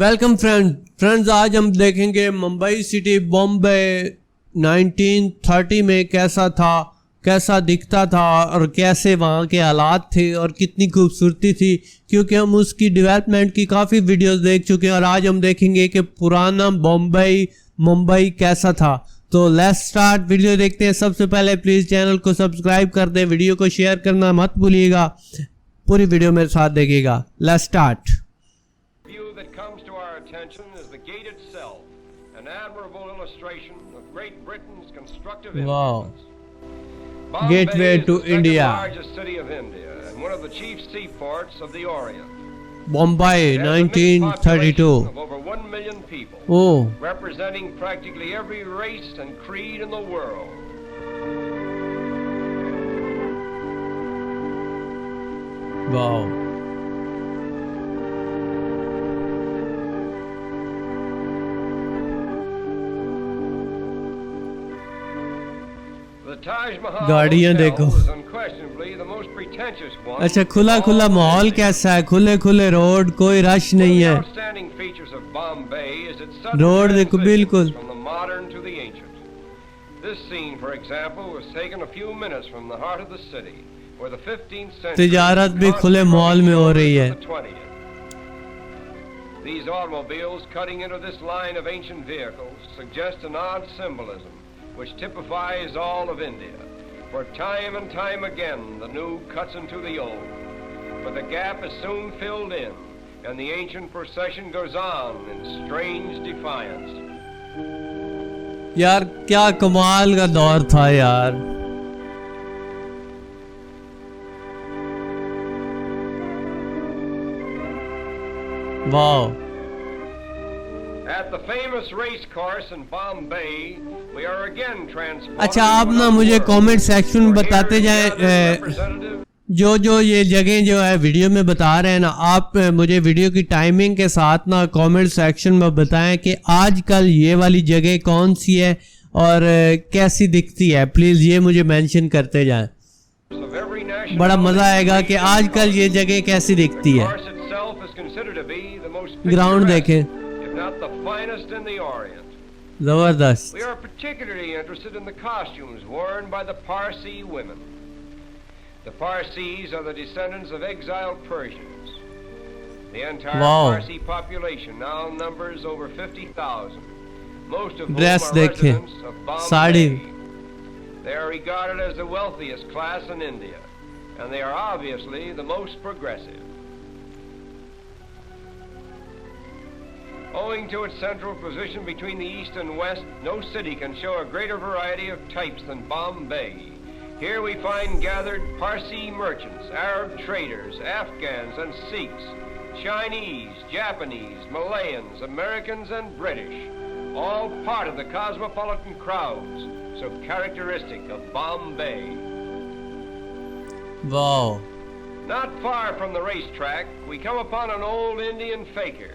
Welcome friends आज हम देखेंगे मुंबई सिटी बॉम्बे 1930 में कैसा था, कैसा दिखता था और कैसे वहाँ के हालात थे और कितनी खूबसूरती थी, क्योंकि हम उसकी डेवलपमेंट की काफ़ी वीडियोस देख चुके हैं और आज हम देखेंगे कि पुराना मुंबई कैसा था। तो लेट्स स्टार्ट, वीडियो देखते हैं। सबसे पहले प्लीज़ चैनल को सब्सक्राइब कर दें, वीडियो को शेयर करना मत भूलिएगा, पूरी वीडियो मेरे साथ देखिएगा। Let's start. Is the gate itself, an admirable illustration of Great Britain's constructive Wow. Bombay Gateway is to the second India. largest city of India and one of the chief seaports of the Orient. Bombay, It has a mixed 1932. population of over 1 million people, Oh, representing practically every race and creed in the world. wow. The Taj Mahal गाड़ियाँ Hotel देखो। is unquestionably the most pretentious one. अच्छा, खुला खुला माहौल कैसा है, खुले खुले रोड, कोई रश नहीं है। Outstanding features of Bombay is its sudden road देखो transition बिल्कुल। from the modern to the ancient. This scene, for example, was taken a few minutes from the heart of the city, where the 15th century तिजारत भी खुले माहौल में हो रही है। the 20th. These automobiles cutting into this line of ancient vehicles suggest an odd symbolism which typifies all of India. For time and time again, the new cuts into the old. But the gap is soon filled in, and the ancient procession goes on in strange defiance. यार क्या कमाल का दौर था यार। वाह। At the famous race course in Bombay, we are again transported. अच्छा, आप ना मुझे कमेंट सेक्शन में बताते जाएं जो ये जगह जो है वीडियो में बता रहे हैं ना, आप मुझे वीडियो की टाइमिंग के साथ ना कमेंट सेक्शन में बताएं कि आजकल ये वाली जगह कौन सी है और कैसी दिखती है। प्लीज़ ये मुझे मेंशन करते जाएं, बड़ा मज़ा आएगा कि आजकल ये जगह कैसी दिखती है। ग्राउंड देखें, not the finest in the Orient. जबरदस्त। We are particularly interested in the costumes worn by the Parsi women. The Parsis are the descendants of exiled Persians. The entire Parsi population now numbers over 50,000. Most of whom are residents of Bombay. They are regarded as the wealthiest class in India, and they are obviously the most progressive. Owing to its central position between the east and west, no city can show a greater variety of types than Bombay. Here we find gathered Parsi merchants, Arab traders, Afghans and Sikhs, Chinese, Japanese, Malayans, Americans and British, all part of the cosmopolitan crowds so characteristic of Bombay. Wow. Not far from the racetrack, we come upon an old Indian fakir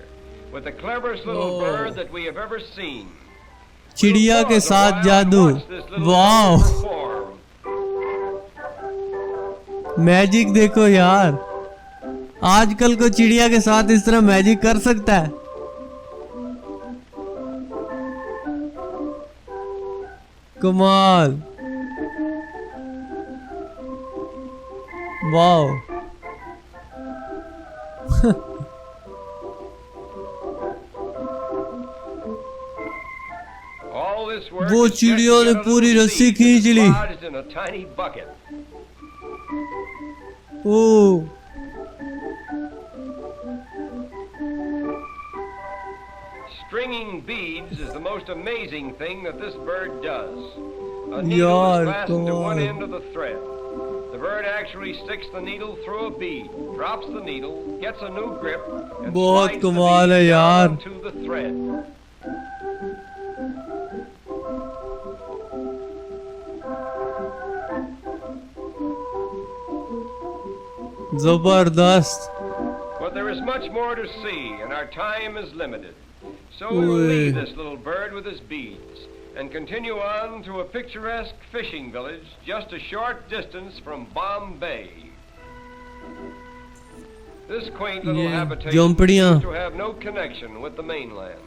with the cleverest little bird that we have ever seen. चिड़िया के साथ जादू। Wow, magic देखो यार, आजकल को चिड़िया के साथ इस तरह मैजिक कर सकता है। कमाल। वाओ। वो चिड़ियों ने पूरी रस्सी खींच ली। ओह, Stringing beads is the most amazing thing that this bird does. A needle is fastened to one end of the thread. The bird actually sticks the needle through a bead, drops the needle, gets a new grip, and slides the bead down to the thread. जबरदस्त। But there is much more to see, and our time is limited. So we will leave this little bird with his beads and continue on to a picturesque fishing village just a short distance from Bombay. This quaint little ये habitation झोंपड़ियाँ seems to have no connection with the mainland,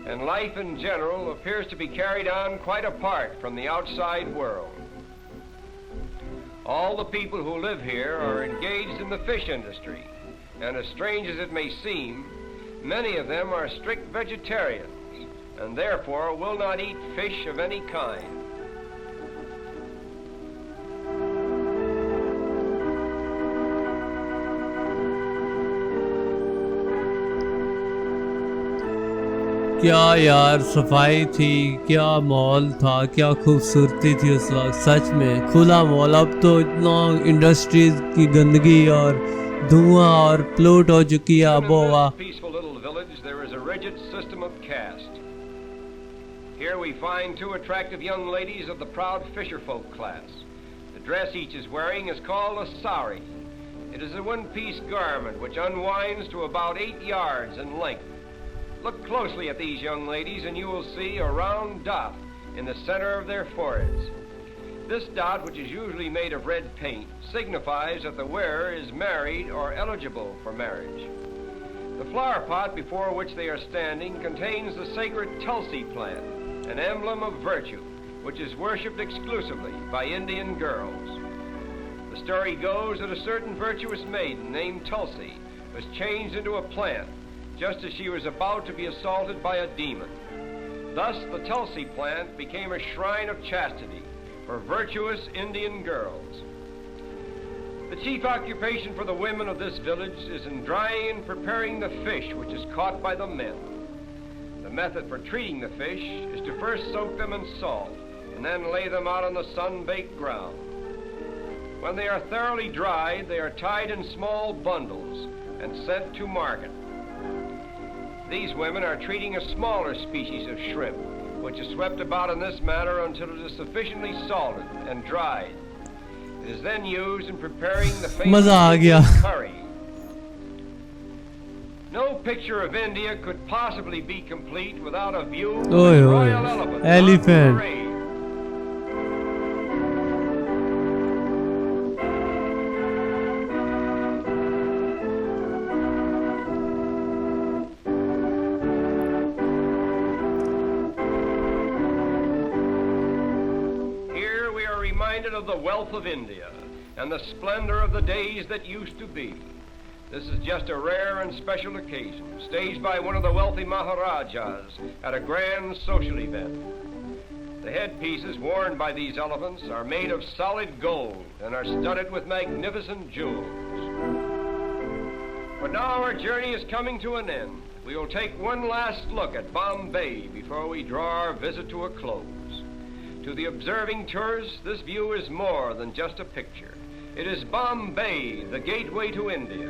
and life in general appears to be carried on quite apart from the outside world. All the people who live here are engaged in the fish industry, and as strange as it may seem, many of them are strict vegetarians, and therefore will not eat fish of any kind. क्या यार सफाई थी, क्या mall था, क्या खूबसूरती थी उस वक्त, सच में खुला मॉल। अब तो इतना इंडस्ट्रीज की गंदगी और धुआं और प्लूट हो चुकी है आबोहवा। Peaceful little village, there is a rigid system of caste. Here we find two attractive young ladies of the proud fisherfolk class. The dress each is wearing is called a sari. It is a one-piece garment which unwinds to about 8 yards in length. Look closely at these young ladies and you will see a round dot in the center of their foreheads. This dot, which is usually made of red paint, signifies that the wearer is married or eligible for marriage. The flower pot before which they are standing contains the sacred tulsi plant, an emblem of virtue, which is worshipped exclusively by Indian girls. The story goes that a certain virtuous maiden named Tulsi was changed into a plant just as she was about to be assaulted by a demon. Thus, the Tulsi plant became a shrine of chastity for virtuous Indian girls. The chief occupation for the women of this village is in drying and preparing the fish which is caught by the men. The method for treating the fish is to first soak them in salt and then lay them out on the sun-baked ground. When they are thoroughly dried, they are tied in small bundles and sent to market. These women are treating a smaller species of shrimp, which is swept about in this manner until it is sufficiently salted and dried. It is then used in preparing the famous curry. No picture of India could possibly be complete without a view of the royal elephant. Of the wealth of India and the splendor of the days that used to be. This is just a rare and special occasion, staged by one of the wealthy Maharajas at a grand social event. The headpieces worn by these elephants are made of solid gold and are studded with magnificent jewels. But now our journey is coming to an end. We will take one last look at Bombay before we draw our visit to a close. To the observing tourist, this view is more than just a picture. It is Bombay, the gateway to India.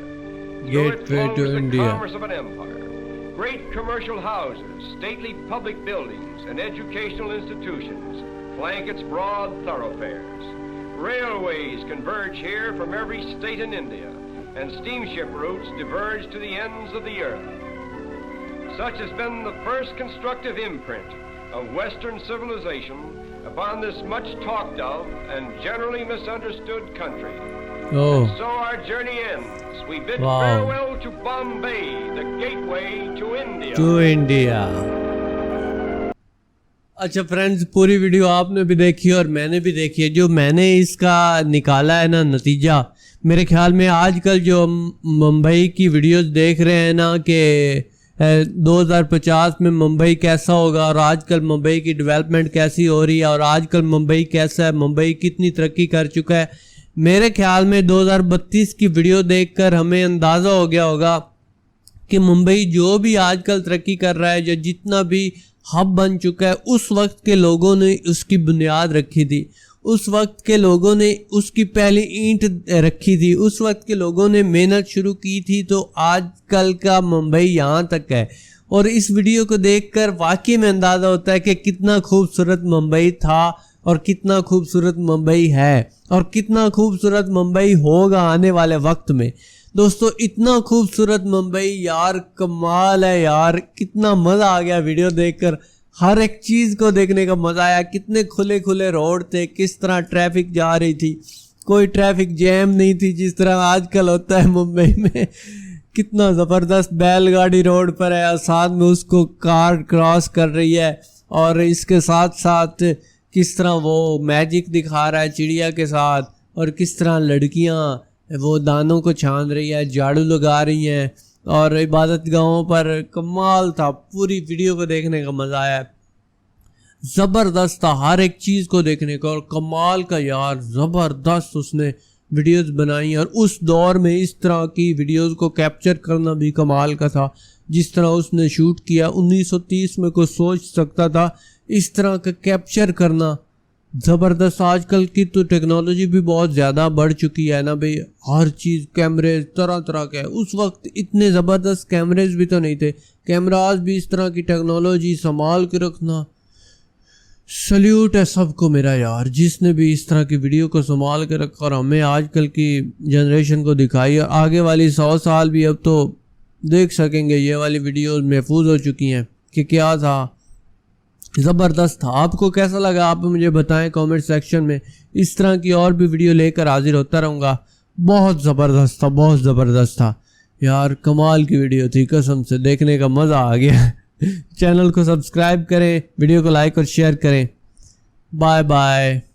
Gateway to India. The commerce of an empire. Great commercial houses, stately public buildings, and educational institutions flank its broad thoroughfares. Railways converge here from every state in India, and steamship routes diverge to the ends of the earth. Such has been the first constructive imprint of Western civilization upon this much talked of and generally misunderstood country. And so our journey ends. We bid farewell to Bombay, the gateway to India. To India. अच्छा friends, पूरी video आपने भी देखी और मैंने भी देखी है। जो मैंने इसका निकाला है ना नतीजा, मेरे ख्याल में आजकल जो मुंबई की वीडियोस देख रहे हैं ना कि 2050 में मुंबई कैसा होगा और आजकल मुंबई की डेवलपमेंट कैसी हो रही है और आजकल मुंबई कैसा है, मुंबई कितनी तरक्की कर चुका है, मेरे ख्याल में 2032 की वीडियो देखकर हमें अंदाज़ा हो गया होगा कि मुंबई जो भी आजकल तरक्की कर रहा है, जो जितना भी हब बन चुका है, उस वक्त के लोगों ने उसकी बुनियाद रखी थी, उस वक्त के लोगों ने उसकी पहली ईंट रखी थी, उस वक्त के लोगों ने मेहनत शुरू की थी, तो आजकल का मुंबई यहाँ तक है। और इस वीडियो को देखकर वाकई में अंदाज़ा होता है कि कितना खूबसूरत मुंबई था और कितना खूबसूरत मुंबई है और कितना खूबसूरत मुंबई होगा आने वाले वक्त में। दोस्तों, इतना खूबसूरत मुंबई यार, कमाल है यार, कितना मज़ा आ गया वीडियो देखकर। हर एक चीज़ को देखने का मज़ा आया। कितने खुले खुले रोड थे, किस तरह ट्रैफिक जा रही थी, कोई ट्रैफिक जैम नहीं थी जिस तरह आजकल होता है मुंबई में। कितना ज़बरदस्त बैलगाड़ी रोड पर है और साथ में उसको कार क्रॉस कर रही है, और इसके साथ साथ किस तरह वो मैजिक दिखा रहा है चिड़िया के साथ, और किस तरह लड़कियां वो दानों को छान रही है, झाड़ू लगा रही हैं, और इबादत गाहों पर कमाल था। पूरी वीडियो को देखने का मज़ा आया, ज़बरदस्त था हर एक चीज़ को देखने का, और कमाल का यार ज़बरदस्त उसने वीडियोस बनाई। और उस दौर में इस तरह की वीडियोस को कैप्चर करना भी कमाल का था, जिस तरह उसने शूट किया 1930 में कोई सोच सकता था इस तरह का कैप्चर करना। ज़बरदस्त। आजकल की तो टेक्नोलॉजी भी बहुत ज़्यादा बढ़ चुकी है ना भाई, हर चीज़ कैमरे तरह तरह के। उस वक्त इतने ज़बरदस्त कैमरेज भी तो नहीं थे, कैमराज भी इस तरह की टेक्नोलॉजी संभाल के रखना, सल्यूट है सबको मेरा यार, जिसने भी इस तरह की वीडियो को संभाल के रखा और हमें आजकल की जनरेशन को दिखाई। और आगे वाली 100 साल भी अब तो देख सकेंगे, ये वाली वीडियोस महफूज हो चुकी हैं कि क्या था, ज़बरदस्त था। आपको कैसा लगा आप मुझे बताएं कमेंट सेक्शन में। इस तरह की और भी वीडियो लेकर हाजिर होता रहूँगा। बहुत ज़बरदस्त था, बहुत ज़बरदस्त था यार, कमाल की वीडियो थी, कसम से देखने का मज़ा आ गया। चैनल को सब्सक्राइब करें, वीडियो को लाइक और शेयर करें। Bye bye.